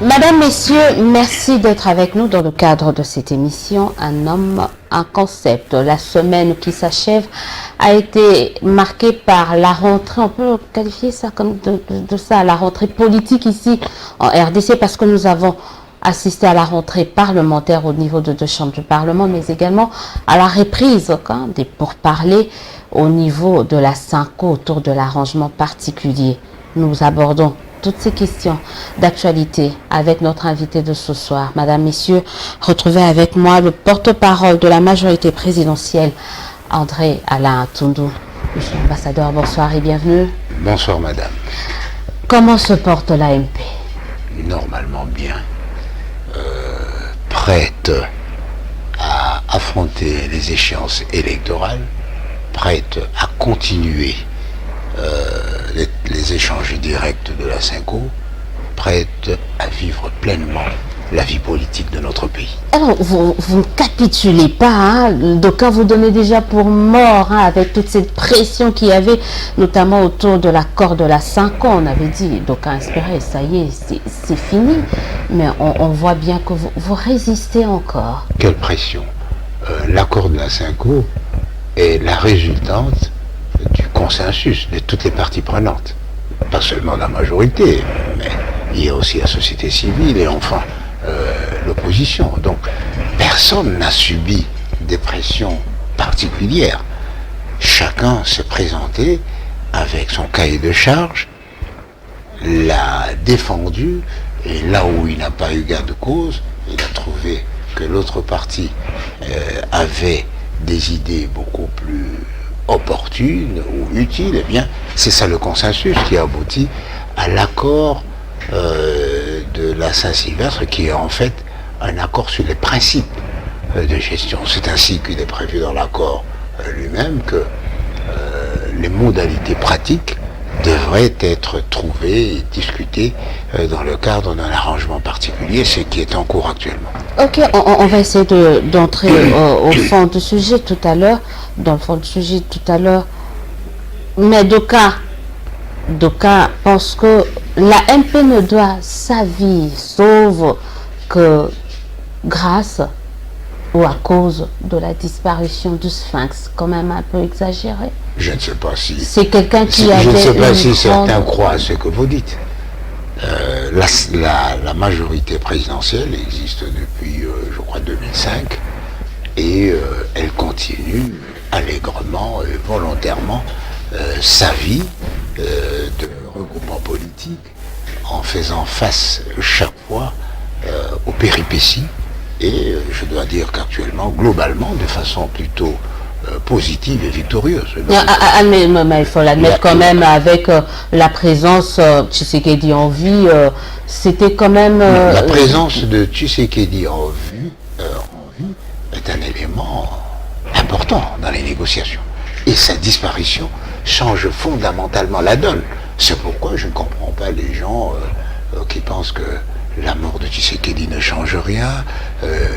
Madame, Messieurs, merci d'être avec nous dans le cadre de cette émission Un homme, un concept. La semaine qui s'achève a été marquée par la rentrée, on peut qualifier ça comme de ça, la rentrée politique ici en RDC, parce que nous avons assisté à la rentrée parlementaire au niveau de deux chambres du Parlement, mais également à la reprise des pourparlers au niveau de la SYNCO autour de l'arrangement particulier. Nous abordons toutes ces questions d'actualité avec notre invité de ce soir. Madame, Messieurs, retrouvez avec moi le porte-parole de la majorité présidentielle, André Alain Toundou. Monsieur l'ambassadeur, bonsoir et bienvenue. Bonsoir madame. Comment se porte l'AMP? Normalement bien. Prête à affronter les échéances électorales, prête à continuer les échanges directs de la SYNCO, prête à vivre pleinement la vie politique de notre pays. Alors, vous ne capitulez pas, d'aucuns vous donnez déjà pour mort, avec toute cette pression qu'il y avait, notamment autour de l'accord de la SYNCO. On avait dit, d'aucuns espéraient, ça y est, c'est fini. Mais on voit bien que vous résistez encore. Quelle pression! L'accord de la SYNCO est la résultante du consensus de toutes les parties prenantes. Pas seulement la majorité, mais il y a aussi la société civile et enfin l'opposition. Donc personne n'a subi des pressions particulières. Chacun s'est présenté avec son cahier de charge, l'a défendu, et là où il n'a pas eu gain de cause, il a trouvé que l'autre partie avait des idées beaucoup plus opportunes ou utiles. Eh bien, c'est ça le consensus qui a abouti à l'accord de la Saint-Sylvestre, qui est en fait un accord sur les principes de gestion. C'est ainsi qu'il est prévu dans l'accord lui-même que les modalités pratiques devraient être trouvées et discutées dans le cadre d'un arrangement particulier, ce qui est en cours actuellement. Ok, on va essayer d'entrer au fond du sujet tout à l'heure, mais d'aucuns pensent que la MP ne doit sa vie sauve que grâce ou à cause de la disparition du Sphinx, quand même un peu exagéré. Je ne sais pas si... C'est quelqu'un qui avait... Je ne sais pas si certains croient à ce que vous dites. La majorité présidentielle existe depuis, je crois, 2005, et elle continue allègrement et volontairement sa vie de regroupement politique, en faisant face chaque fois aux péripéties. Et je dois dire qu'actuellement, globalement, de façon plutôt positive et victorieuse. Mais il faut l'admettre quand même, avec la présence Tshisekedi en vie, c'était quand même... La présence de Tshisekedi en vue est un élément important dans les négociations. Et sa disparition change fondamentalement la donne. C'est pourquoi je ne comprends pas les gens qui pensent que la mort de Tshisekedi ne change rien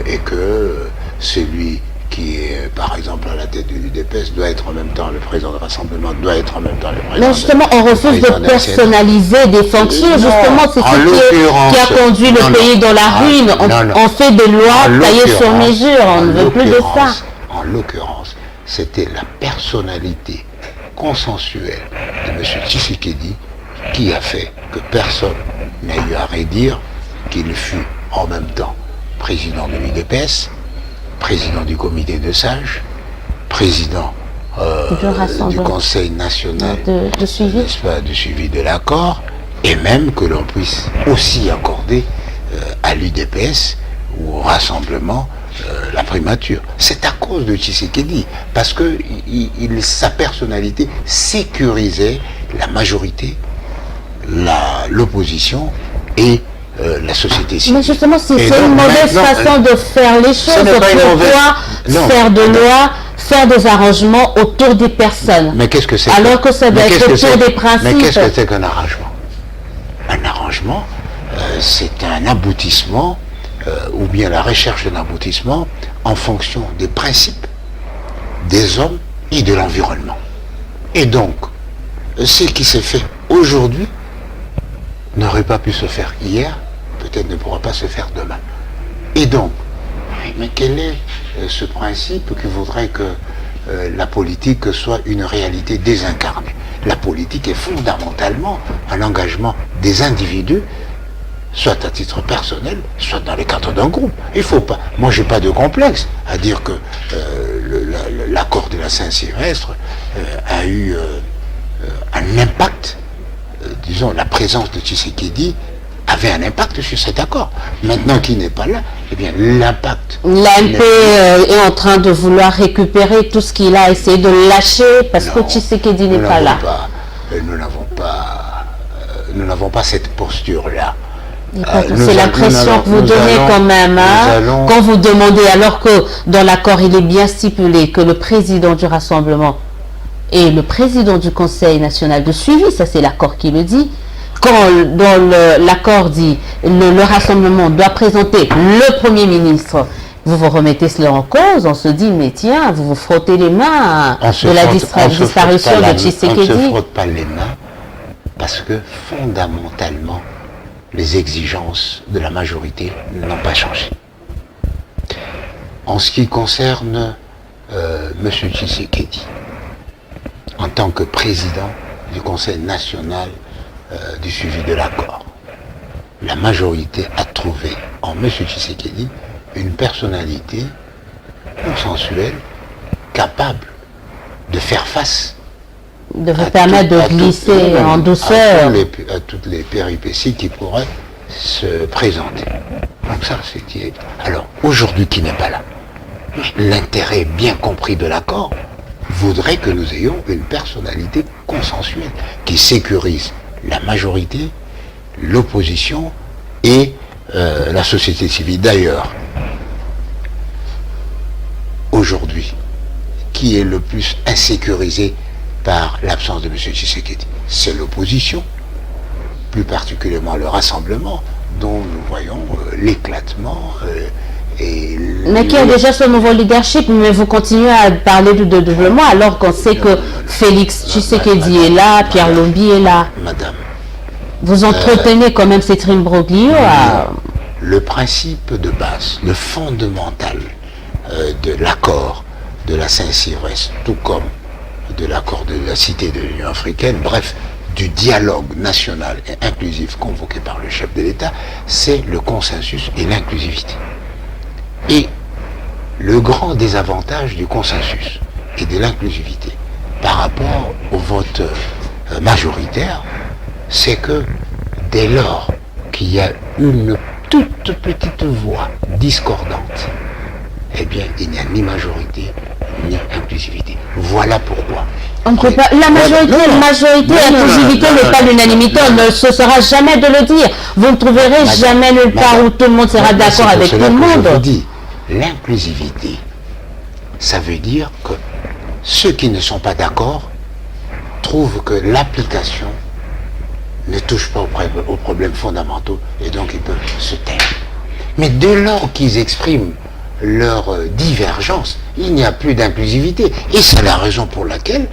et que celui qui est par exemple à la tête de l'UDPS doit être en même temps le président du Rassemblement, doit être en même temps le président. Non, justement, on refuse de personnaliser des fonctions. Justement, c'est ce qui a conduit le pays dans la ruine. On fait des lois taillées sur mesure, on ne veut plus de ça. En l'occurrence, c'était la personnalité consensuelle de M. Tshisekedi qui a fait que personne n'a eu à redire qu'il fut en même temps président de l'UDPS, président du comité de sages, président du Conseil national de suivi. De suivi de l'accord, et même que l'on puisse aussi accorder à l'UDPS ou au rassemblement la primature. C'est à cause de Tshisekedi, parce que sa personnalité sécurisait la majorité, l'opposition et la société civile. Mais justement, c'est une mauvaise façon de faire les choses. Pourquoi faire de loi, faire des arrangements autour des personnes? Mais qu'est-ce que c'est? Alors que ça doit être autour des principes. Mais qu'est-ce que c'est qu'un arrangement? Un arrangement, c'est un aboutissement, ou bien la recherche d'un aboutissement en fonction des principes, des hommes et de l'environnement. Et donc, ce qui s'est fait aujourd'hui n'aurait pas pu se faire hier, peut-être ne pourra pas se faire demain. Et donc, mais quel est ce principe qui voudrait que la politique soit une réalité désincarnée? La politique est fondamentalement un engagement des individus, soit à titre personnel, soit dans le cadre d'un groupe. Il faut pas. Moi, j'ai pas de complexe à dire que l'accord de la Saint-Sylvestre a eu un impact. Disons, la présence de Tshisekedi avait un impact sur cet accord. Maintenant qu'il n'est pas là, eh bien, l'impact... L'AMP est en train de vouloir récupérer tout ce qu'il a essayé de lâcher parce que Tshisekedi n'est pas là. Nous n'avons pas cette posture-là. C'est l'impression que vous donnez quand même, quand vous demandez, alors que dans l'accord il est bien stipulé que le président du rassemblement et le président du Conseil national de suivi, ça c'est l'accord qui le dit, quand dans l'accord dit le rassemblement doit présenter le Premier ministre, vous vous remettez cela en cause, on se dit mais tiens, vous vous frottez les mains de la disparition de Tshisekedi. On ne se frotte pas les mains parce que fondamentalement les exigences de la majorité n'ont pas changé. En ce qui concerne M. Tshisekedi, en tant que président du Conseil national du suivi de l'accord, la majorité a trouvé en M. Tshisekedi une personnalité consensuelle, capable de faire face de vous permettre de glisser en douceur à toutes les péripéties qui pourraient se présenter. Donc ça, c'est qui est... Alors, aujourd'hui qui n'est pas là, l'intérêt bien compris de l'accord voudrait que nous ayons une personnalité consensuelle qui sécurise la majorité, l'opposition et la société civile. D'ailleurs, aujourd'hui, qui est le plus insécurisé par l'absence de M. Tshisekedi? C'est l'opposition, plus particulièrement le rassemblement, dont nous voyons l'éclatement. Mais qui a déjà ce nouveau leadership, mais vous continuez à parler de développement alors qu'on sait que Félix Tshisekedi est là, Pierre Lombi est là. Madame. Vous entretenez quand même cet imbroglio à... Le principe de base, le fondamental de l'accord de la Saint-Sylvestre, tout comme de l'accord de la Cité de l'Union africaine, bref, du dialogue national et inclusif convoqué par le chef de l'État, c'est le consensus et l'inclusivité. Et le grand désavantage du consensus et de l'inclusivité par rapport au vote majoritaire, c'est que dès lors qu'il y a une toute petite voix discordante, eh bien, il n'y a ni majorité, ni inclusivité. Voilà pourquoi. On ne peut pas, la majorité, l'inclusivité n'est pas l'unanimité, on ne se sera jamais de le dire. Vous ne trouverez jamais nulle part où tout le monde sera d'accord avec tout le monde. Je vous dis, l'inclusivité, ça veut dire que ceux qui ne sont pas d'accord trouvent que l'application ne touche pas aux problèmes fondamentaux et donc ils peuvent se taire. Mais dès lors qu'ils expriment leur divergence, il n'y a plus d'inclusivité. Et c'est la raison pour laquelle,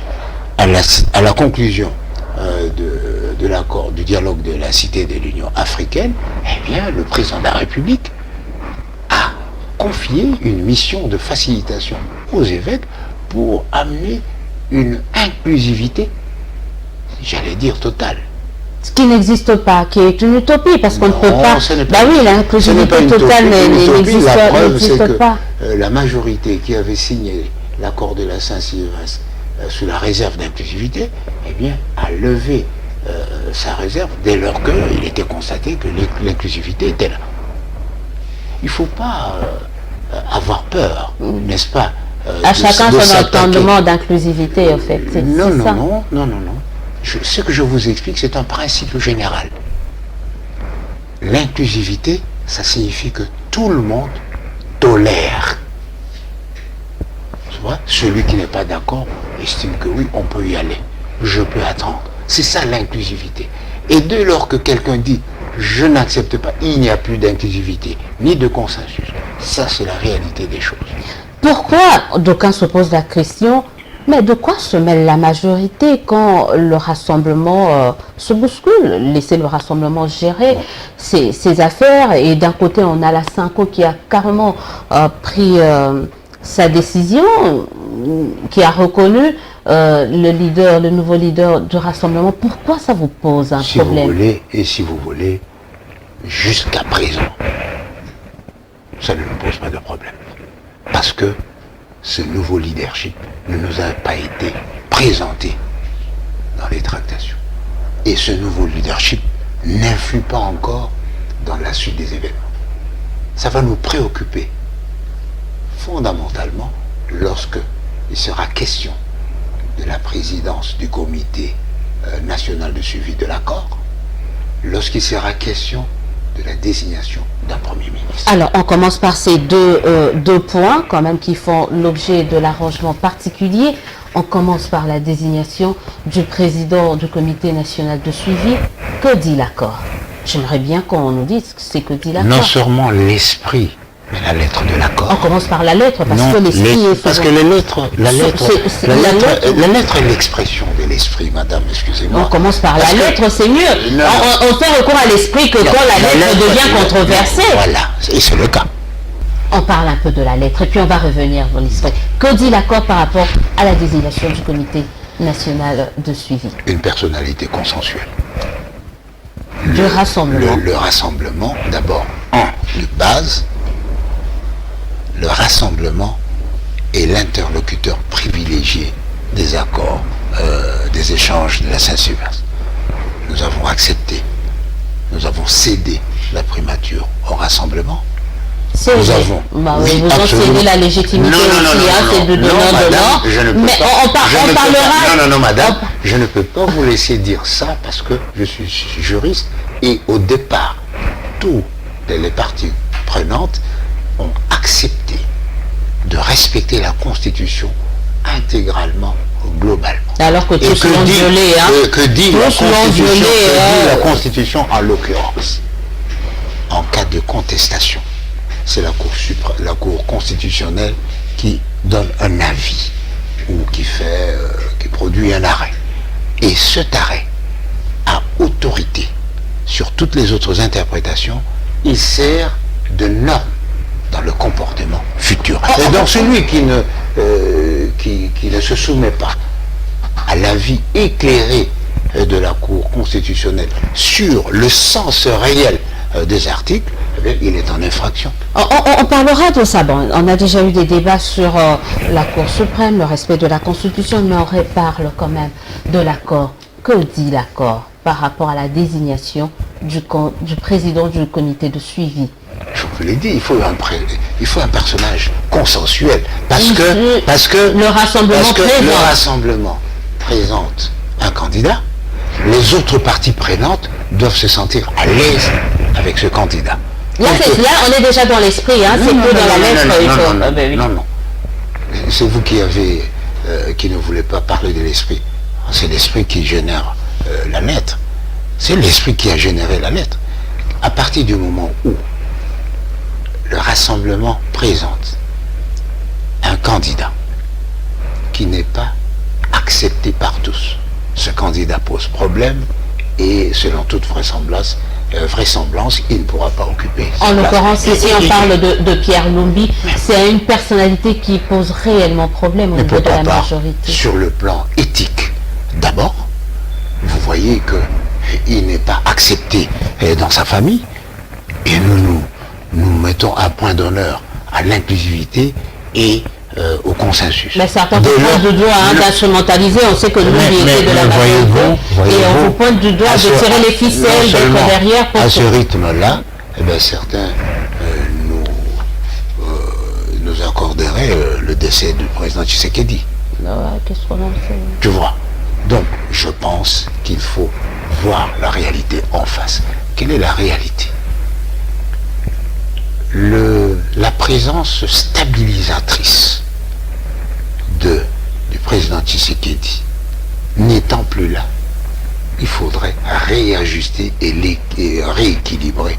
à la conclusion de l'accord, du dialogue de la Cité de l'Union africaine, eh bien, le président de la République a confié une mission de facilitation aux évêques pour amener une inclusivité, j'allais dire, totale. Ce qui n'existe pas, qui est une utopie, parce qu'on ne peut pas... Bah oui, l'inclusivité totale n'existe pas. La majorité qui avait signé l'accord de la Saint-Sylvestre sous la réserve d'inclusivité, eh bien, a levé sa réserve dès lors qu'il était constaté que l'inclusivité était là. Il ne faut pas avoir peur, n'est-ce pas à chacun son entendement d'inclusivité, en fait. Non. Ce que je vous explique, c'est un principe général. L'inclusivité, ça signifie que tout le monde tolère. Tu vois, celui qui n'est pas d'accord estime que oui, on peut y aller. Je peux attendre. C'est ça l'inclusivité. Et dès lors que quelqu'un dit je n'accepte pas, il n'y a plus d'inclusivité, ni de consensus. Ça, c'est la réalité des choses. Pourquoi d'aucuns se posent la question, Mais de quoi se mêle la majorité quand le rassemblement se bouscule? Laissez le rassemblement gérer ses affaires. Et d'un côté, on a la Synco qui a carrément pris sa décision, qui a reconnu le nouveau leader du rassemblement. Pourquoi ça vous pose un problème? Si vous voulez, jusqu'à présent, ça ne nous pose pas de problème. Parce que ce nouveau leadership ne nous a pas été présenté dans les tractations. Et ce nouveau leadership n'influe pas encore dans la suite des événements. Ça va nous préoccuper fondamentalement lorsque il sera question de la présidence du comité national de suivi de l'accord, lorsqu'il sera question de la désignation d'un Premier ministre. Alors, on commence par ces deux points, quand même, qui font l'objet de l'arrangement particulier. On commence par la désignation du président du comité national de suivi. Que dit l'accord? J'aimerais bien qu'on nous dise ce que dit l'accord. Non seulement l'esprit, mais la lettre de l'accord. On commence par la lettre, parce que l'esprit est... Parce que la lettre est l'expression de l'esprit, madame, excusez-moi. On commence par la lettre, c'est mieux. On fait recours à l'esprit que quand la lettre devient controversée. Voilà, et c'est le cas. On parle un peu de la lettre, et puis on va revenir dans l'esprit. Que dit l'accord par rapport à la désignation du comité national de suivi? Une personnalité consensuelle. Du rassemblement. Le rassemblement, d'abord, de base, le rassemblement est l'interlocuteur privilégié des accords, des échanges de la Saint-Sylvestre. Nous avons accepté, nous avons cédé la primature au rassemblement. Nous avons... vous ont cédé la légitimité c'est de donnant. Mais on parlera... Non, madame, je ne peux pas vous laisser dire ça parce que je suis juriste et au départ, toutes les parties prenantes ont accepté de respecter la Constitution intégralement, globalement. Alors que tous l'ont violé, que dit la Constitution en l'occurrence? En cas de contestation, c'est la Cour constitutionnelle qui donne un avis ou qui produit un arrêt. Et cet arrêt a autorité sur toutes les autres interprétations. Il sert de norme dans le comportement futur. Et donc celui qui ne se soumet pas à l'avis éclairé de la Cour constitutionnelle sur le sens réel des articles, eh bien, il est en infraction. On parlera de ça. Bon, on a déjà eu des débats sur la Cour suprême, le respect de la Constitution, mais on reparle quand même de l'accord. Que dit l'accord par rapport à la désignation du président du comité de suivi? Je vous l'ai dit, il faut un personnage consensuel parce que le rassemblement présente un candidat. Les autres parties prenantes doivent se sentir à l'aise avec ce candidat. Là, on est déjà dans l'esprit, c'est peu dans la lettre. Non. C'est vous qui ne voulez pas parler de l'esprit. C'est l'esprit qui génère la lettre. C'est l'esprit qui a généré la lettre. À partir du moment où le rassemblement présente un candidat qui n'est pas accepté par tous, ce candidat pose problème et selon toute vraisemblance, il ne pourra pas occuper. En l'occurrence, ici on parle de Pierre Lumbi, c'est une personnalité qui pose réellement problème au niveau de la majorité. Sur le plan éthique, d'abord, vous voyez qu'il n'est pas accepté dans sa famille et nous mettons un point d'honneur à l'inclusivité et au consensus. Mais certains pointent du doigt d'instrumentaliser, on sait que nous, il était de la majorité, et on vous pointe du doigt de tirer les ficelles, d'être derrière. À ce rythme-là, certains nous accorderaient le décès du président Tshisekedi. Qu'est-ce qu'on en fait? Tu vois. Donc, je pense qu'il faut voir la réalité en face. Quelle est la réalité? La présence stabilisatrice du président Tshisekedi n'étant plus là, il faudrait réajuster et rééquilibrer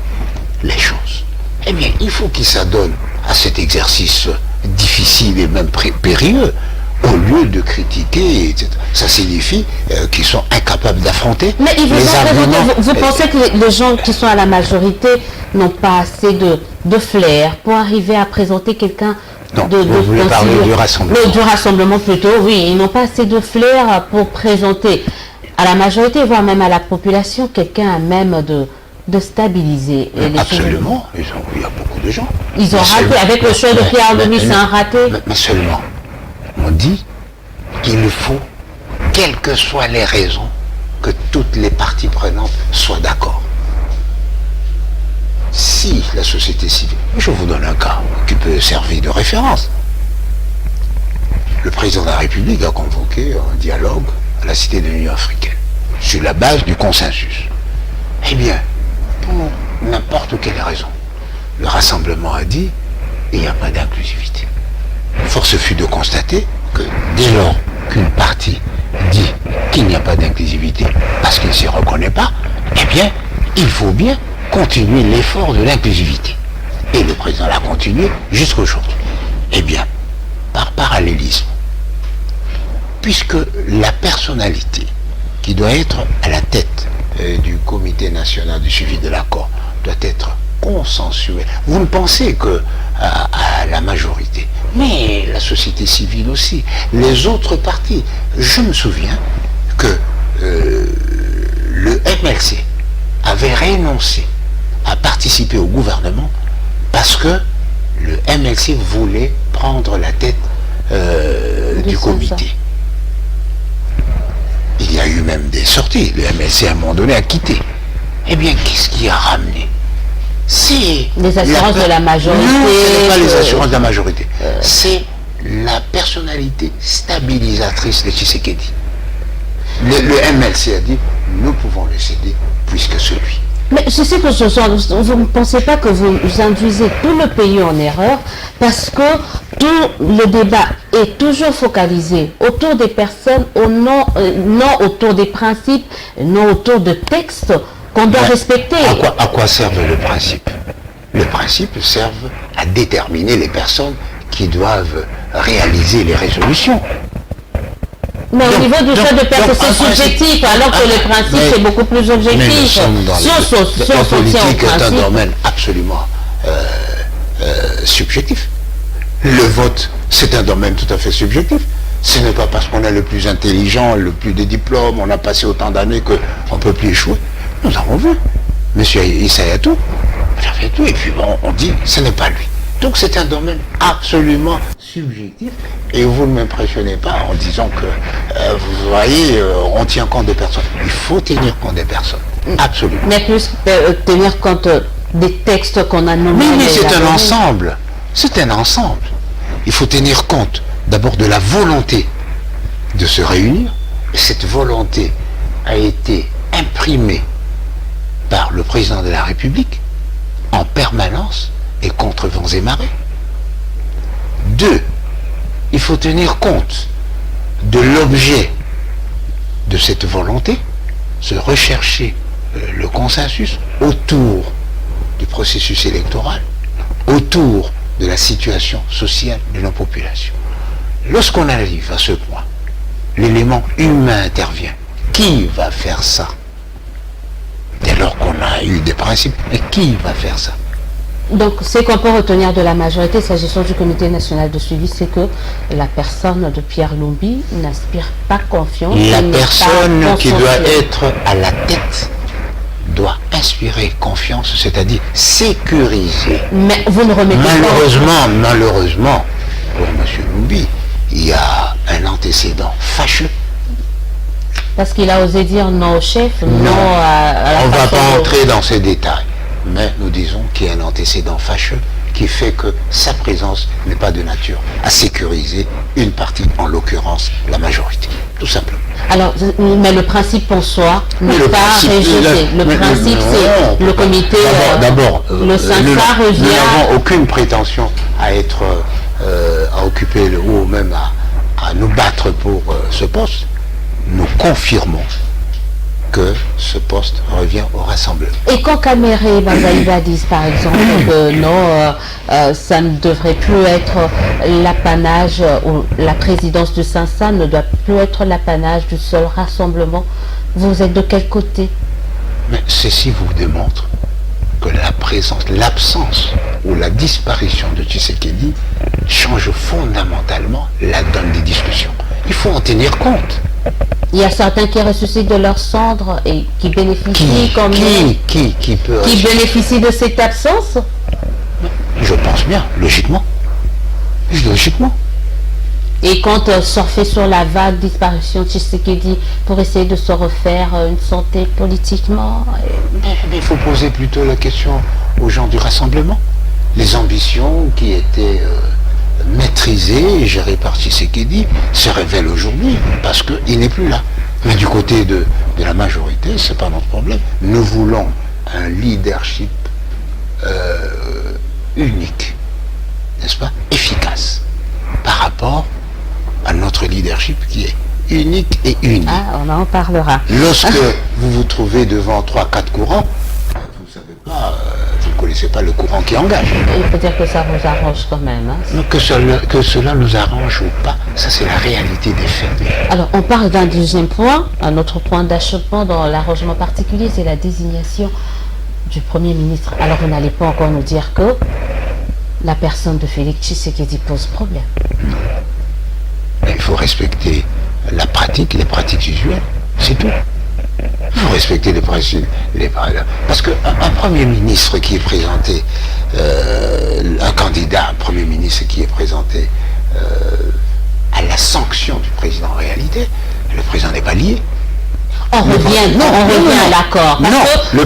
les choses. Eh bien, il faut qu'il s'adonne à cet exercice difficile et même périlleux au lieu de critiquer, etc. Ça signifie qu'ils sont incapables d'affronter. Mais ils les arguments. vous pensez que les gens qui sont à la majorité n'ont pas assez de flair pour arriver à présenter quelqu'un Non, vous voulez parler du rassemblement. Du rassemblement plutôt, oui. Ils n'ont pas assez de flair pour présenter à la majorité, voire même à la population, quelqu'un à même de stabiliser. Absolument. Il y a beaucoup de gens. Ils ont raté. Avec le choix de Pierre Louis, c'est un raté. Mais seulement, on dit qu'il faut, quelles que soient les raisons, que toutes les parties prenantes soient d'accord. Si la société civile, je vous donne un cas qui peut servir de référence. Le président de la République a convoqué un dialogue à la Cité de l'Union africaine, sur la base du consensus. Eh bien, pour n'importe quelle raison, le rassemblement a dit il n'y a pas d'inclusivité. Force fut de constater que dès lors qu'une partie dit qu'il n'y a pas d'inclusivité parce qu'il ne s'y reconnaît pas, eh bien, il faut bien continuer l'effort de l'inclusivité. Et le président l'a continué jusqu'aujourd'hui. Eh bien, par parallélisme, puisque la personnalité qui doit être à la tête du comité national du suivi de l'accord doit être consensuelle. Vous ne pensez que à la majorité, mais la société civile aussi, les autres partis. Je me souviens que le MLC avait renoncé à participer au gouvernement parce que le MLC voulait prendre la tête du comité. Il y a eu même des sorties. Le MLC, à un moment donné, a quitté. Eh bien, qu'est-ce qui a ramené? C'est les assurances de la majorité. Non, ce n'est pas les assurances de la majorité. C'est la personnalité stabilisatrice de Tshisekedi. Le MLC a dit, nous pouvons le céder puisque celui. Mais je sais que vous ne pensez pas que vous induisez tout le pays en erreur parce que tout le débat est toujours focalisé autour des personnes, non autour des principes, non autour de textes qu'on doit respecter. À quoi servent le principe? Le principe sert à déterminer les personnes qui doivent réaliser les résolutions. Mais au niveau du choix de personnes, c'est subjectif, alors que le principe, c'est beaucoup plus objectif. La politique est un domaine absolument subjectif. Le vote, c'est un domaine tout à fait subjectif. Ce n'est pas parce qu'on est le plus intelligent, le plus de diplômes, on a passé autant d'années qu'on ne peut plus échouer. Nous avons vu. Monsieur Issayatou, il a fait tout, et puis bon, on dit, ce n'est pas lui. Donc c'est un domaine absolument subjectif, et vous ne m'impressionnez pas en disant que, vous voyez, on tient compte des personnes. Il faut tenir compte des personnes, absolument. Mais plus tenir compte des textes qu'on a nommés. Mais c'est un ensemble, c'est un ensemble. Il faut tenir compte d'abord de la volonté de se réunir. Cette volonté a été imprimée par le président de la République en permanence et contre vents et marées. 2, il faut tenir compte de l'objet de cette volonté, se rechercher le consensus autour du processus électoral, autour de la situation sociale de nos populations. Lorsqu'on arrive à ce point, l'élément humain intervient. Qui va faire ça? Dès lors qu'on a eu des principes, mais qui va faire ça? Donc, ce qu'on peut retenir de la majorité, s'agissant du comité national de suivi, c'est que la personne de Pierre Lumbi n'inspire pas confiance. La personne qui doit être à la tête doit inspirer confiance, c'est-à-dire sécuriser. Mais vous ne remettez malheureusement, pour M. Lumbi, il y a un antécédent fâcheux. Parce qu'il a osé dire non au chef, non à la On ne va pas entrer dans ces détails. Mais nous disons qu'il y a un antécédent fâcheux qui fait que sa présence n'est pas de nature à sécuriser une partie, en l'occurrence la majorité, tout simplement. Alors, mais le principe en soi n'est pas rejeté. Le principe, c'est le comité. D'abord, le Sansa revient. Nous n'avons aucune prétention à être, à occuper le haut, même à nous battre pour ce poste. Nous confirmons que ce poste revient au Rassemblement. Et quand Kamere et Banzaïba disent par exemple que non, ça ne devrait plus être l'apanage, ou la présidence du Sansa ne doit plus être l'apanage du seul Rassemblement, vous êtes de quel côté? Mais ceci vous démontre que la présence, l'absence ou la disparition de Tshisekedi change fondamentalement la donne des discussions. Il faut en tenir compte. Il y a certains qui ressuscitent de leurs cendres et qui bénéficient qui bénéficient de cette absence. Je pense bien, logiquement. Logiquement. Et quand surfer sur la vague disparition de Tshisekedi pour essayer de se refaire une santé politiquement. Mais il faut poser plutôt la question aux gens du Rassemblement. Les ambitions qui étaient maîtrisées et gérées par Tshisekedi se révèlent aujourd'hui parce qu'il n'est plus là. Mais du côté de la majorité, c'est pas notre problème. Nous voulons un leadership unique, n'est-ce pas, efficace, par rapport à notre leadership qui est unique et uni. Ah, on en parlera. Lorsque vous vous trouvez devant 3-4 courants, vous ne savez pas, vous ne connaissez pas le courant qui engage. Il faut dire que ça vous arrange quand même. Hein. Que cela nous arrange ou pas, ça c'est la réalité des faits. Alors, on parle d'un deuxième point, un autre point d'achoppement dans l'arrangement particulier, c'est la désignation du Premier ministre. Alors, vous n'allez pas encore nous dire que la personne de Félix Tshisekedi pose problème. Il faut respecter la pratique, les pratiques usuelles, c'est tout. Il faut respecter les principes. Parce qu'un Premier ministre qui est présenté, un candidat, un Premier ministre qui est présenté à la sanction du président en réalité, le président n'est pas lié. On revient à l'accord. Non, le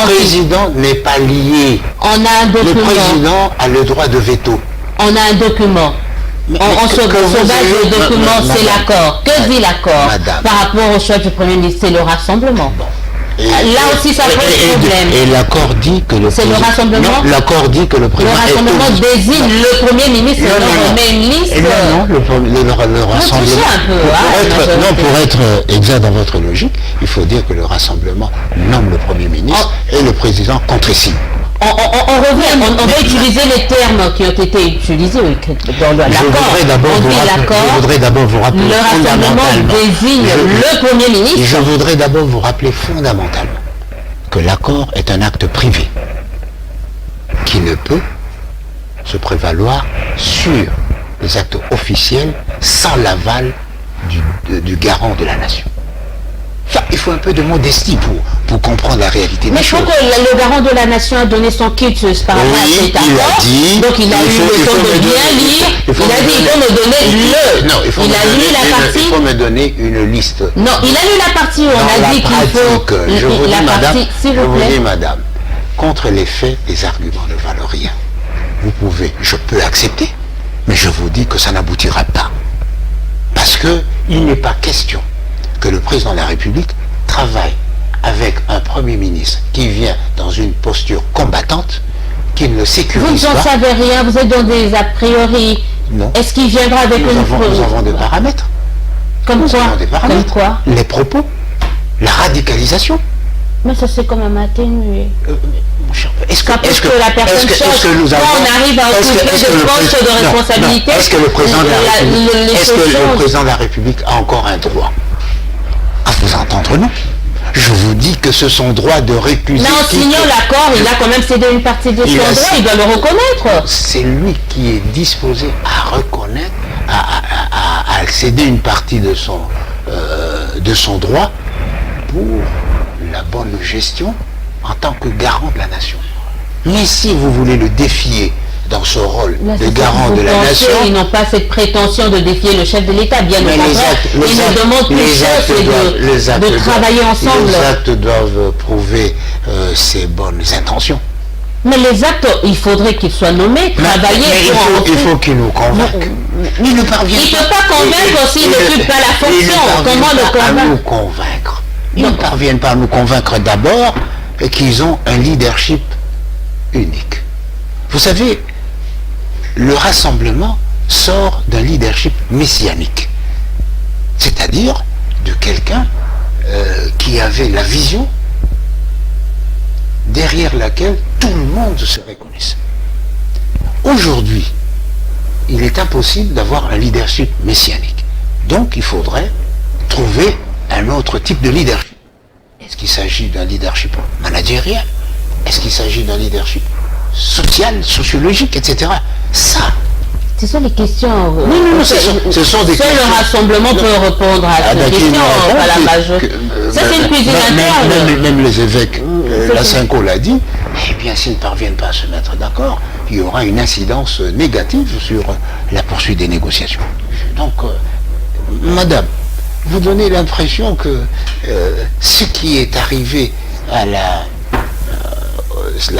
président n'est pas lié. On a un document. Le président a le droit de veto. On a un document. On se base sur le document, c'est l'accord. Que dit l'accord par rapport au choix du Premier ministre? C'est le Rassemblement. Là aussi, ça pose problème. Et l'accord dit que le président... C'est le Rassemblement. Non, l'accord dit que le président... Le Rassemblement désigne le Premier ministre et le Premier ministre. Non, le Rassemblement... Pour être exact dans votre logique, il faut dire que le Rassemblement nomme le Premier ministre et le président contresigne. On revient, on va utiliser les termes qui ont été utilisés dans l'accord. Je voudrais d'abord vous rappeler le Rassemblement désigne le Premier ministre. Je voudrais d'abord vous rappeler fondamentalement que l'accord est un acte privé qui ne peut se prévaloir sur les actes officiels sans l'aval du garant de la nation. Enfin, il faut un peu de modestie pour comprendre la réalité des choses. Mais je crois que le garant de la nation a donné son quitus par rapport à cet accord. Il a dit, donc il a eu le temps de bien lire. Il a dit il faut me donner Non, il faut me donner une liste. Non, il a lu la partie où on a dit qu'il faut... Je vous dis, madame, contre les faits, les arguments ne valent rien. Je peux accepter, mais je vous dis que ça n'aboutira pas. Parce qu'il n'est pas question que le président de la République travaille avec un Premier ministre qui vient dans une posture combattante, qui ne le sécurise pas. Vous n'en savez rien, vous êtes dans des a priori. Non. Est-ce qu'il viendra avec Nous avons des paramètres. Comme quoi? Les propos, la radicalisation. Mais ça c'est quand même atténué. Est-ce que la personne change, quand on arrive à occuper de postes de responsabilité, est-ce que le président de la République a encore un droit à vous entendre? Non. Je vous dis que ce sont droit de récuser. Non, signant l'accord, il a quand même cédé une partie de son droit, il doit le reconnaître. C'est lui qui est disposé à reconnaître, à céder une partie de son droit pour la bonne gestion en tant que garant de la nation. Mais si vous voulez le défier dans ce rôle de garant de la nation... Ils n'ont pas cette prétention de défier le chef de l'État, bien au contraire. Ils nous demandent plus de travailler ensemble. Les actes doivent prouver ses bonnes intentions. Mais les actes, il faudrait qu'ils soient nommés, travailler... Il faut qu'ils nous convainquent. Il ne peut pas convaincre s'il n'occupe pas la fonction. Comment le convaincre? À nous convaincre. Ils ne parviennent pas à nous convaincre d'abord qu'ils ont un leadership unique. Vous savez, le Rassemblement sort d'un leadership messianique, c'est-à-dire de quelqu'un qui avait la vision derrière laquelle tout le monde se reconnaissait. Aujourd'hui, il est impossible d'avoir un leadership messianique. Donc il faudrait trouver un autre type de leadership. Est-ce qu'il s'agit d'un leadership managérial? Est-ce qu'il s'agit d'un leadership social, sociologique, etc. Ça. Ce sont les questions. Non, ce sont des questions. Seul le rassemblement peut répondre à ces questions, pas la majorité. Ça, c'est une cuisine interne. Même les évêques, la Cinco l'a dit, eh bien, s'ils ne parviennent pas à se mettre d'accord, il y aura une incidence négative sur la poursuite des négociations. Donc, madame, vous donnez l'impression que ce qui est arrivé à la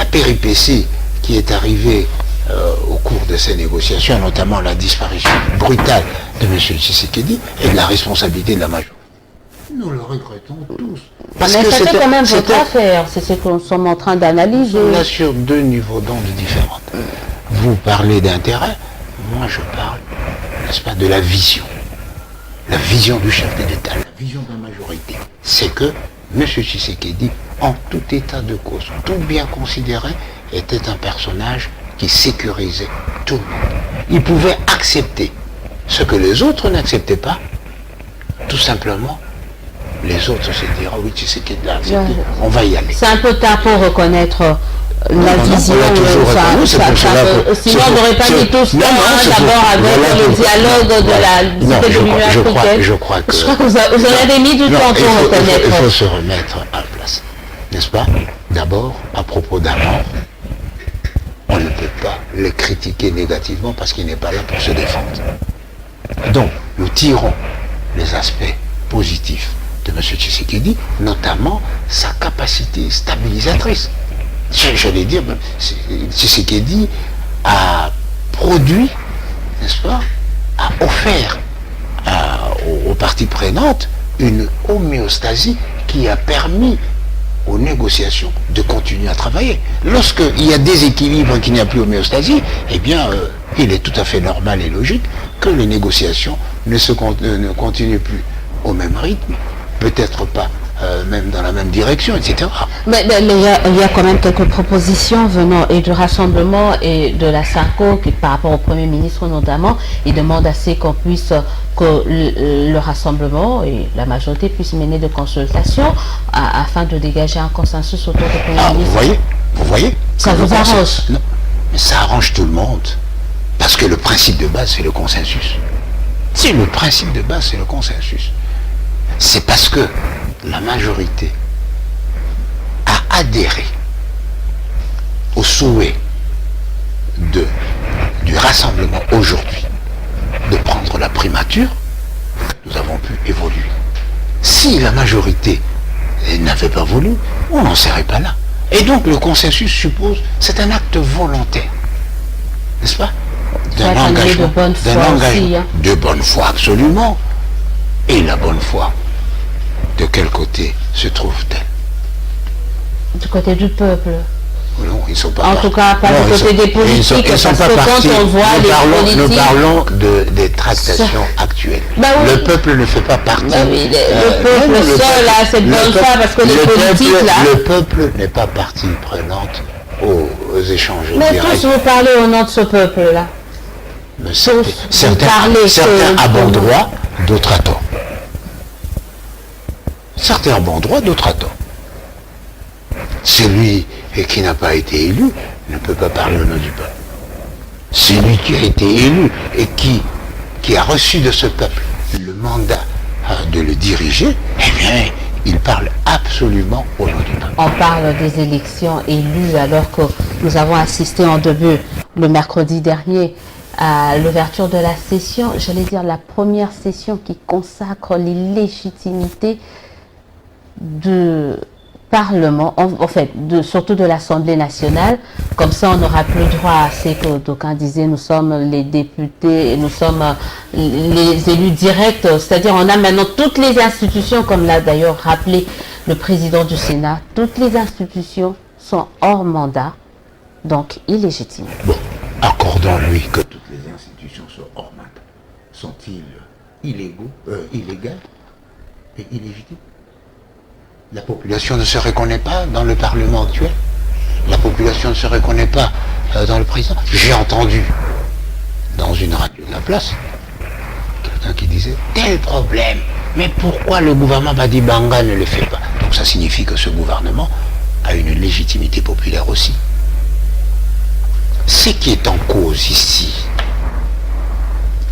péripétie qui est arrivée au cours de ces négociations, notamment la disparition brutale de M. Tshisekedi, est de la responsabilité de la majorité. Nous le regrettons tous. Parce que c'était quand même votre affaire, c'est ce que nous sommes en train d'analyser. On a sur deux niveaux d'onde différents. Vous parlez d'intérêt, moi je parle, n'est-ce pas, de la vision. La vision du chef de l'État, la vision de la majorité. C'est que M. Tshisekedi, en tout état de cause, tout bien considéré, était un personnage qui sécurisait tout le monde. Il pouvait accepter ce que les autres n'acceptaient pas, tout simplement. Les autres se diront, oui, Tshisekedi l'a accepté, on va y aller. C'est un peu tard pour reconnaître la vision. Sinon, on n'aurait pas mis tout ça d'abord avec le dialogue de la cité de l'Union africaine. Je crois que vous en avez mis du temps pour reconnaître. Il faut se remettre à place, n'est-ce pas? D'abord, à propos d'Amor, on ne peut pas le critiquer négativement parce qu'il n'est pas là pour se défendre. Donc, nous tirons les aspects positifs de M. Tshisekedi, notamment sa capacité stabilisatrice. J'allais dire, Tshisekedi a produit, n'est-ce pas, a offert aux parties prenantes une homéostasie qui a permis aux négociations de continuer à travailler. Lorsqu'il y a déséquilibre et qu'il n'y a plus homéostasie, eh bien, il est tout à fait normal et logique que les négociations ne continuent plus au même rythme, peut-être pas même dans la même direction, etc. Mais il y a quand même quelques propositions venant et du Rassemblement et de la Cinco, qui par rapport au Premier ministre notamment, il demande assez qu'on puisse, que le Rassemblement et la majorité puissent mener des consultations afin de dégager un consensus autour du Premier ministre. Vous voyez ça vous arrange? Non, mais ça arrange tout le monde. Parce que le principe de base, c'est le consensus. Si le principe de base, c'est le consensus. C'est parce que la majorité a adhéré au souhait du Rassemblement aujourd'hui de prendre la primature, nous avons pu évoluer. Si la majorité n'avait pas voulu, on n'en serait pas là. Et donc le consensus suppose, c'est un acte volontaire, n'est-ce pas? D'un engagement, de bonne foi absolument. Et la bonne foi, de quel côté se trouve-t-elle? Du côté du peuple. Non, ils ne sont pas en tout cas, pas du côté des politiques, parce que quand on voit les politiques... Nous parlons des tractations actuelles. Bah oui. Le peuple ne fait pas partie... Bah oui, le peuple seul a cette bonne foi, parce que les politiques, là... Le peuple n'est pas partie prenante aux échanges mais directs. tous vous parlez au nom de ce peuple-là. Certains à bon droit, d'autres à tort. Certains à bon droit, d'autres à tort. Celui qui n'a pas été élu ne peut pas parler au nom du peuple. Celui qui a été élu et qui a reçu de ce peuple le mandat de le diriger, eh bien, il parle absolument au nom du peuple. On parle des élections élues alors que nous avons assisté en début, le mercredi dernier, à l'ouverture de la session, j'allais dire la première session qui consacre les légitimités du Parlement, en fait, surtout de l'Assemblée nationale. Comme ça, on n'aura plus droit à ce que d'aucuns disaient, nous sommes les députés, nous sommes les élus directs, c'est-à-dire on a maintenant toutes les institutions, comme l'a d'ailleurs rappelé le président du Sénat, toutes les institutions sont hors mandat, donc illégitimes. Bon, accordons-lui que toutes les institutions sont hors mandat. Sont-ils illégaux, illégales et illégitimes? La population ne se reconnaît pas dans le Parlement actuel. La population ne se reconnaît pas dans le président. J'ai entendu dans une radio de la place quelqu'un qui disait tel problème, mais pourquoi le gouvernement Badibanga ne le fait pas? Donc ça signifie que ce gouvernement a une légitimité populaire aussi. Ce qui est en cause ici,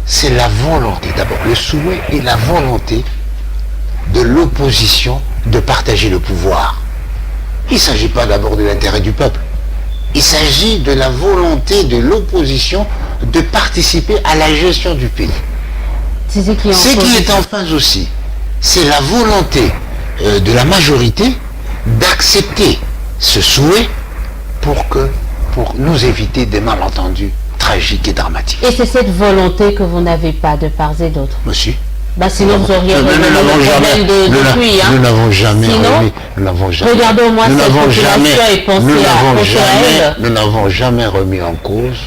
c'est la volonté, d'abord le souhait et la volonté de l'opposition de partager le pouvoir. Il ne s'agit pas d'abord de l'intérêt du peuple. Il s'agit de la volonté de l'opposition de participer à la gestion du pays. Ce qui est en phase aussi, c'est la volonté de la majorité d'accepter ce souhait pour nous éviter des malentendus tragiques et dramatiques. Et c'est cette volonté que vous n'avez pas de part et d'autre. Monsieur. Sinon vous auriez remis le problème depuis. Nous n'avons jamais remis. Regardez au moins cette population et pensez à elle. Nous n'avons jamais remis en cause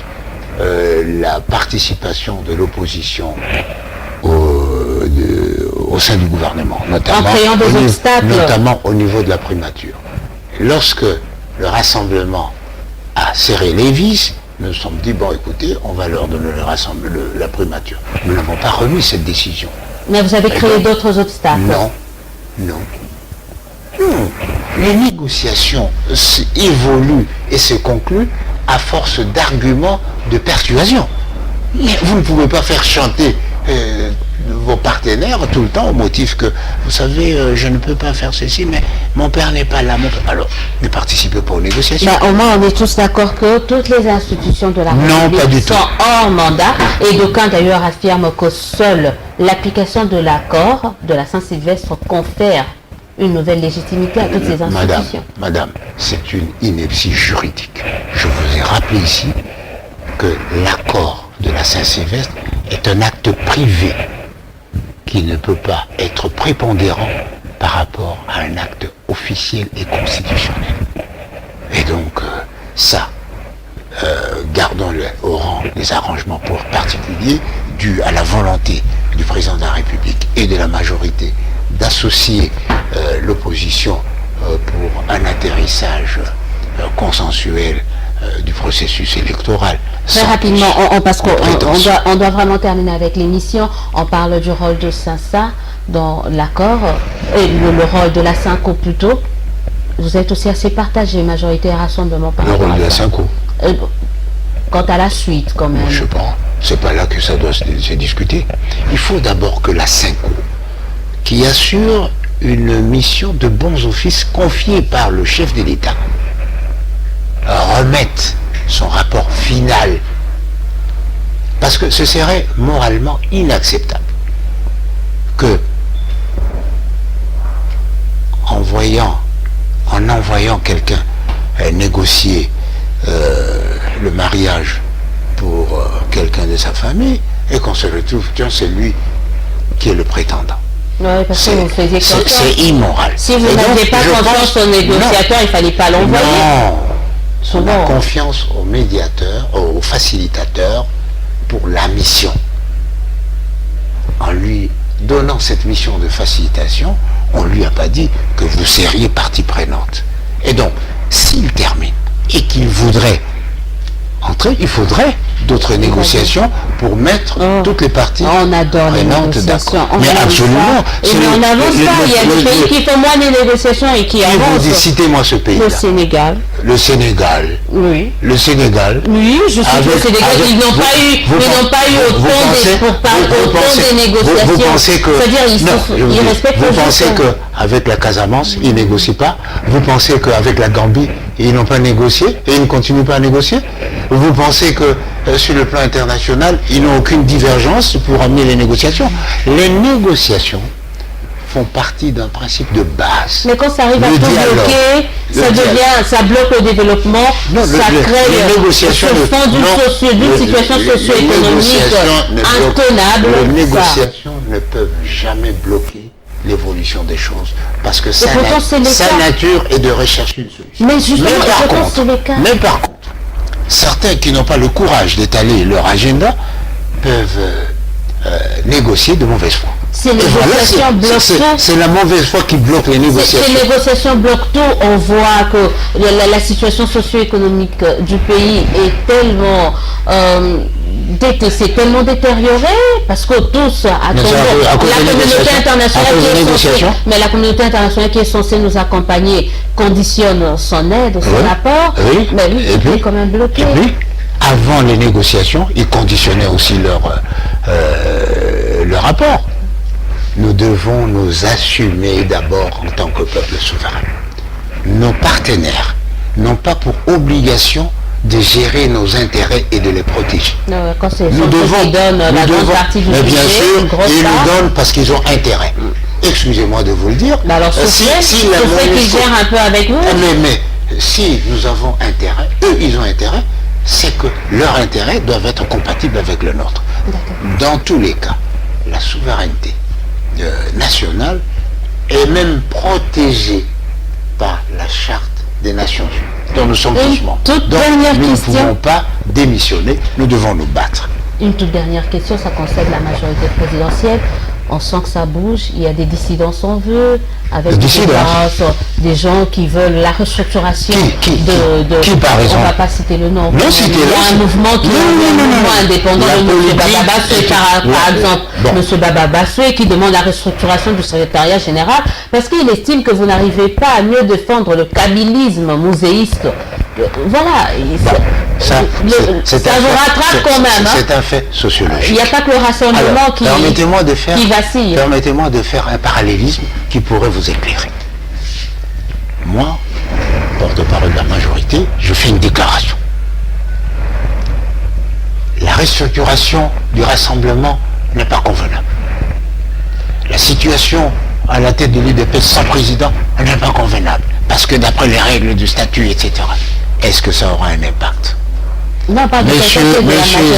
la participation de l'opposition au sein du gouvernement, notamment au niveau de la primature. Lorsque le rassemblement a serré les vis, nous nous sommes dit, bon écoutez, on va leur donner la primature. Nous n'avons pas remis cette décision. Mais vous avez créé d'autres obstacles. Non. Les négociations évoluent et se concluent à force d'arguments de persuasion. Mais vous ne pouvez pas faire chanter vos partenaires tout le temps au motif que, vous savez, je ne peux pas faire ceci, mais mon père n'est pas là. Alors, ne participez pas aux négociations. Au moins, on est tous d'accord que toutes les institutions de la République sont hors mandat, et d'aucuns d'ailleurs affirment que seule l'application de l'accord de la Saint-Sylvestre confère une nouvelle légitimité à toutes ces institutions. Madame, c'est une ineptie juridique. Je vous ai rappelé ici que l'accord de la Saint-Sylvestre est un acte privé qui ne peut pas être prépondérant par rapport à un acte officiel et constitutionnel. Et donc, gardons-le au rang des arrangements particuliers dus à la volonté du président de la République et de la majorité d'associer l'opposition pour un atterrissage consensuel du processus électoral. Très rapidement, parce qu'on doit vraiment terminer avec l'émission. On parle du rôle de Sansa dans l'accord, et le rôle de la Synco plutôt. Vous êtes aussi assez partagé, majorité et rassemblement par rapport à ça. Le rôle de la Synco. Quant à la suite, quand même. Je pense, c'est pas là que ça doit se discuter. Il faut d'abord que la Synco, qui assure une mission de bons offices confiée par le chef de l'État, remette son rapport final, parce que ce serait moralement inacceptable que en envoyant quelqu'un négocier le mariage pour quelqu'un de sa famille et qu'on se retrouve, tiens, c'est lui qui est le prétendant. Oui, parce que vous faisiez confiance. C'est immoral. Si vous n'aviez pas confiance au négociateur, il ne fallait pas l'envoyer. Non. On a confiance au médiateur, au facilitateur pour la mission. En lui donnant cette mission de facilitation, on ne lui a pas dit que vous seriez partie prenante. Et donc, s'il termine et qu'il voudrait entrer, il faudrait d'autres négociations pour mettre toutes les parties prenantes d'accord. Mais absolument. Mais on n'avance pas. Il y a des pays qui font moins de négociations et qui avancent. Citez-moi ce pays. Le Sénégal. Le Sénégal. Oui. Le Sénégal. Oui, je sais que le Sénégal, ils n'ont pas eu autant de négociations. Vous pensez que... C'est-à-dire, ils respectent le jeu. Vous pensez qu'avec la Casamance, ils ne négocient pas? Vous pensez qu'avec la Gambie, ils n'ont pas négocié et ils ne continuent pas à négocier? Vous pensez que sur le plan international, ils n'ont aucune divergence pour amener les négociations? Les négociations font partie d'un principe de base. Mais quand ça arrive à tout bloquer, ça bloque le développement, ça crée ce fond d'une situation socio-économique intenable. Les négociations ne peuvent jamais bloquer l'évolution des choses, parce que sa nature est de rechercher une solution. Mais justement, mais par contre, certains qui n'ont pas le courage d'étaler leur agenda peuvent négocier de mauvaise foi. Ces négociations bloquent tout. C'est la mauvaise foi qui bloque les négociations. Ces négociations bloquent tout. On voit que la situation socio-économique du pays est tellement tellement détériorée parce que tous attendons la communauté internationale mais la communauté internationale qui est censée nous accompagner conditionne son aide, son apport, mais lui, il est quand même bloqué. Et puis, avant les négociations, ils conditionnaient aussi leur apport. Nous devons nous assumer d'abord en tant que peuple souverain. Nos partenaires n'ont pas pour obligation de gérer nos intérêts et de les protéger. Nous devons, mais bien sûr, ils nous donnent parce qu'ils ont intérêt. Excusez-moi de vous le dire. Mais alors, si qu'ils gèrent un peu avec nous. Mais si nous avons intérêt, eux, ils ont intérêt, c'est que leurs intérêts doivent être compatibles avec le nôtre. Dans tous les cas, la souveraineté nationale est même protégée par la Charte des Nations Unies, dont nous sommes tous membres. Donc, nous ne pouvons pas démissionner, nous devons nous battre. Une toute dernière question, ça concerne la majorité présidentielle. On sent que ça bouge, il y a des dissidences en vue, avec des gens qui veulent la restructuration qui par exemple, on ne va pas citer le nom. Non, il y a un mouvement qui est un mouvement indépendant de M. Baba Bassoué, par exemple, M. Baba Bassoué qui demande la restructuration du secrétariat général parce qu'il estime que vous n'arrivez pas à mieux défendre le kabylisme muséiste. Voilà, ça vous rattrape quand même. C'est un fait sociologique. Il n'y a pas que le rassemblement qui vacille. Permettez-moi de faire un parallélisme qui pourrait vous éclairer. Moi, porte-parole de la majorité, je fais une déclaration. La restructuration du rassemblement n'est pas convenable. La situation à la tête de l'UDP sans président n'est pas convenable. Parce que d'après les règles du statut, etc. Est-ce que ça aura un impact? Non, pas de Monsieur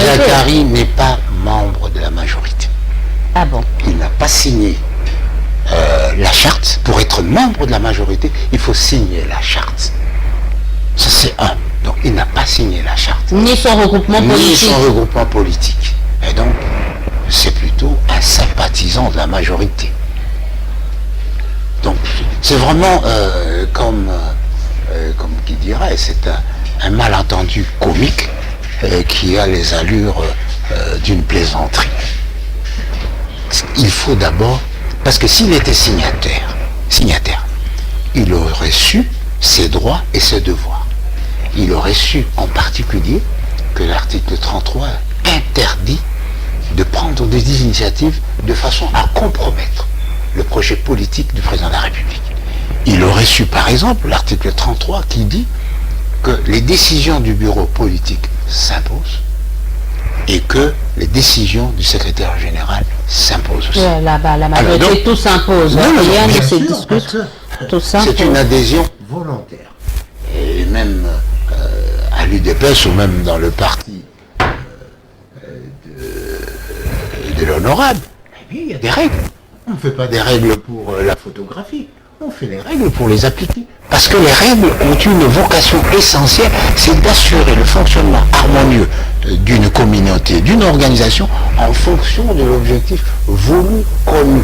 Zakari n'est pas membre de la majorité. Ah bon? Il n'a pas signé la charte. Pour être membre de la majorité, il faut signer la charte. Ça c'est un. Donc il n'a pas signé la charte. Ni son regroupement politique. Ni son regroupement politique. Et donc, c'est plutôt un sympathisant de la majorité. Donc, c'est vraiment comme qui dirait, c'est un malentendu comique qui a les allures d'une plaisanterie. Il faut d'abord, parce que s'il était signataire, il aurait su ses droits et ses devoirs. Il aurait su en particulier que l'article 33 interdit de prendre des initiatives de façon à compromettre le projet politique du président de la République. Il aurait su par exemple l'article 33 qui dit que les décisions du bureau politique s'imposent et que les décisions du secrétaire général s'imposent aussi. Là-bas, la majorité, tout s'impose. Rien ne se discute. Tout c'est une adhésion volontaire. Et même à l'UDPS ou même dans le parti de l'honorable, eh bien, il y a des règles. On ne fait pas des règles pour la photographie, on fait des règles pour les appliquer. Parce que les règles ont une vocation essentielle, c'est d'assurer le fonctionnement harmonieux d'une communauté, d'une organisation, en fonction de l'objectif voulu, connu.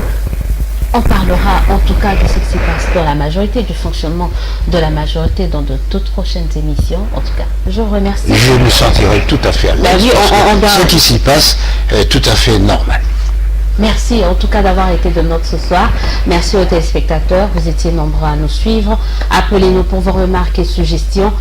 On parlera en tout cas de ce qui se passe dans la majorité, du fonctionnement de la majorité dans de toutes prochaines émissions. En tout cas, je vous remercie. Je me sentirai tout à fait à l'aise. Ce qui s'y passe est tout à fait normal. Merci en tout cas d'avoir été de notre ce soir. Merci aux téléspectateurs. Vous étiez nombreux à nous suivre. Appelez-nous pour vos remarques et suggestions.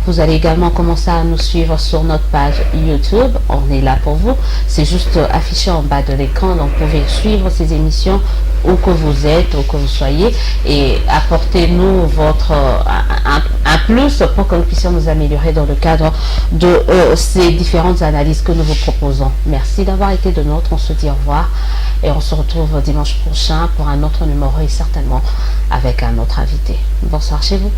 Vous allez également commencer à nous suivre sur notre page YouTube. On est là pour vous. C'est juste affiché en bas de l'écran. Donc vous pouvez suivre ces émissions où que vous êtes, où que vous soyez. Et apportez-nous votre un plus pour que nous puissions nous améliorer dans le cadre de ces différentes analyses que nous vous proposons. Merci d'avoir été de nôtres. On se dit au revoir. Et on se retrouve dimanche prochain pour un autre numéro et certainement avec un autre invité. Bonsoir chez vous.